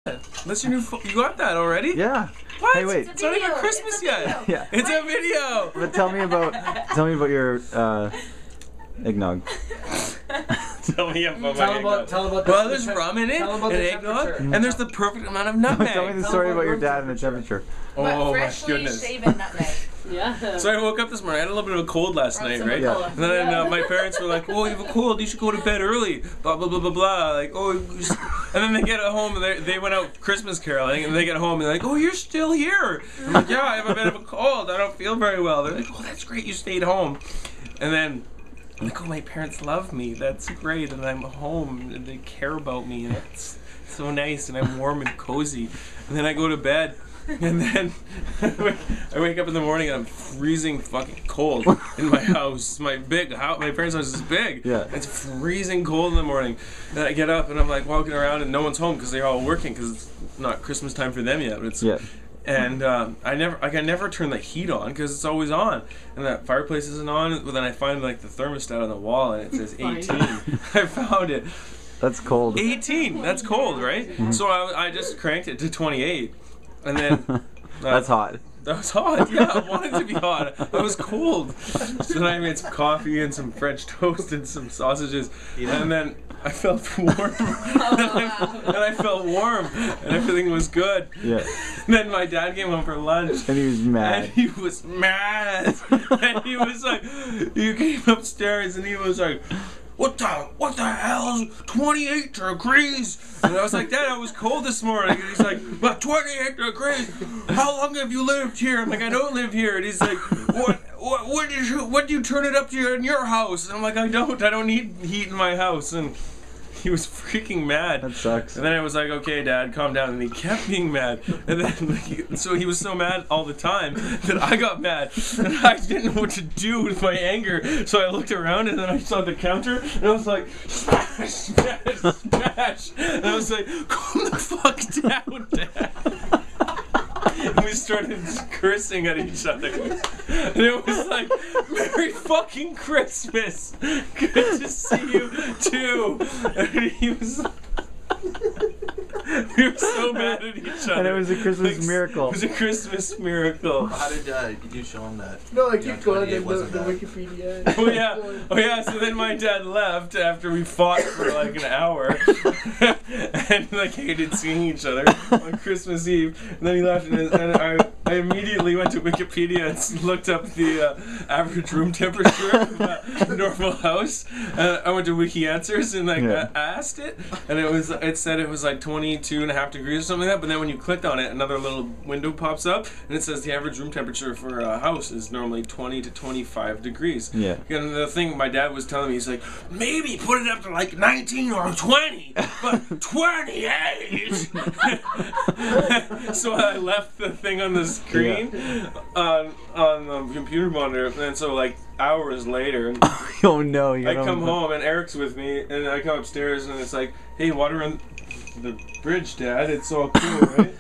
That's your new you got that already? Yeah. What? Hey, wait. It's not even Christmas yet. Yeah. It's a video. But tell me about your eggnog. Tell me about my eggnog. Well, there's rum in it, and eggnog, and there's the perfect amount of nutmeg. Tell me the story about your dad and the temperature. Oh my goodness. Shaven nutmeg. Yeah. So I woke up this morning. I had a little bit of a cold last night, right? Yeah. And then my parents were like, "Oh, you have a cold. You should go to bed early." Blah blah blah blah blah. Like, oh, and then they get home and they went out Christmas caroling, and they get home and they're like, "Oh, you're still here." I'm like, "Yeah, I have a bit of a cold. I don't feel very well." They're like, "Oh, that's great. You stayed home." And then I'm like, "Oh, my parents love me. That's great, and I'm home, and they care about me, and it's so nice, and I'm warm and cozy." And then I go to bed. And then I wake up in the morning and I'm freezing fucking cold in my house. My parents' house is big. Yeah. It's freezing cold in the morning. And I get up and I'm like walking around and no one's home because they're all working because it's not Christmas time for them yet. It's, yeah. And I never turn the heat on because it's always on. And that fireplace isn't on. But then I find like the thermostat on the wall and it says 18. I found it. That's cold. 18. That's cold, right? Mm-hmm. So I just cranked it to 28. And then that's hot. That was hot, yeah. I wanted to be hot. I was cold. So then I made some coffee and some French toast and some sausages. And then I felt warm. and I felt warm. And everything was good. Yeah. And then my dad came home for lunch. And he was mad. And he was mad. And he was like, he came upstairs and he was like, What the hell? 28 degrees. And I was like, Dad, I was cold this morning. And he's like, but 28 degrees? How long have you lived here? I'm like, I don't live here. And he's like, what do you turn it up to in your house? And I'm like, I don't need heat in my house. And he was freaking mad. That sucks. And then I was like, okay, Dad, calm down. And he kept being mad. And then, so he was so mad all the time that I got mad. And I didn't know what to do with my anger. So I looked around and then I saw the counter and I was like, smash, smash, smash. And I was like, calm the fuck down, Dad. And we started cursing at each other. And it was like, Merry fucking Christmas! Good to see you too! And he was... We were so mad at each other. And it was a Christmas miracle. It was a Christmas miracle. How did you show him that? No, I keep going in the Wikipedia. Oh yeah, so then my dad left after we fought for like an hour. And like hated seeing each other on Christmas Eve. And then he left and I immediately went to Wikipedia and looked up the average room temperature of a normal house. And I went to Wiki Answers and like asked it, and it said it was like 22.5 degrees or something like that. But then when you clicked on it, another little window pops up and it says the average room temperature for a house is normally 20 to 25 degrees. Yeah. And the thing my dad was telling me, he's like, maybe put it up to like 19 or 20, but 28. So I left the thing on the screen on the computer monitor, and so like hours later, oh no! I come home and Eric's with me, and I come upstairs and it's like, hey, water on the bridge, Dad. It's all cool, right?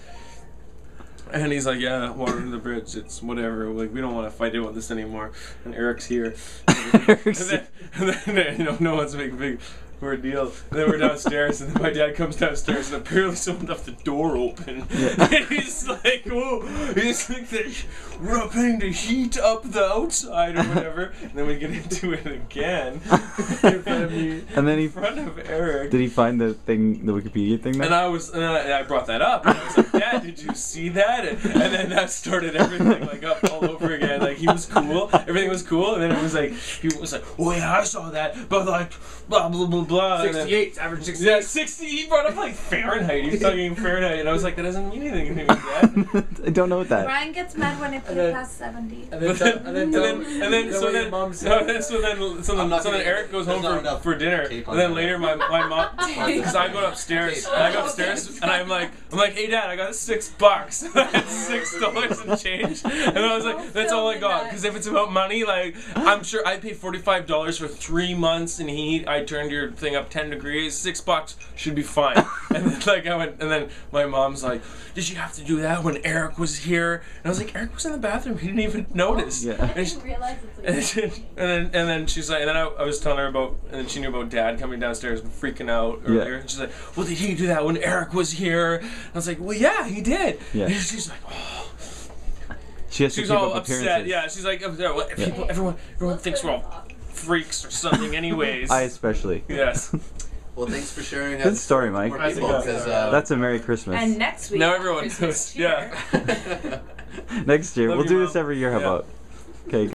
And he's like, yeah, water under the bridge. It's whatever. Like, we don't want to fight about this anymore. And Eric's here. And then you know, no one's making big ordeal. And then we're downstairs, and then my dad comes downstairs, and apparently someone left the door open. Yeah. And he's like, whoa. He's like, we're paying to heat up the outside or whatever. And then we get into it again. In front of me. And then in front of Eric. Did he find the thing, the Wikipedia thing? And I brought that up. And I was like, Dad, did you see that? And then that started everything like up all over again. Like, he was cool. Everything was cool. And then it was like, he was like, oh yeah, I saw that. But like, blah, blah, blah, blah. 68, average 68. Yeah, 60. He brought up like Fahrenheit. He's talking Fahrenheit. And I was like, that doesn't mean anything to me, Dad. I don't know what that. Brian gets mad when it gets past 70. So then Eric goes home for dinner. And then later my mom, because I go upstairs and I'm like, hey Dad, I got $6. I had $6 and change, and I was like, that's all I got. Because if it's about money, like I'm sure I paid $45 for 3 months in heat. I turned your thing up 10 degrees. $6 should be fine. And then like I went, and then my mom's like, did you have to do that when Eric was here? And I was like, Eric was in the bathroom. He didn't even notice. Yeah. I didn't realize it's And then she's like, and then I was telling her about, and then she knew about Dad coming downstairs and freaking out earlier. And she's like, well, did he do that when Eric was here? And I was like, well, yeah, he did. Yeah. And she's like, oh. She's all upset. Yeah, she's like, everyone thinks we're all freaks or something, anyways. I especially. Yes. Well, thanks for sharing. Good story, Mike. More people, 'cause, That's a Merry Christmas. And next week, Now everyone Christmas knows. Yeah. cheer. Next year, Love we'll you, do Mom. this every year. How Yeah. about? Okay.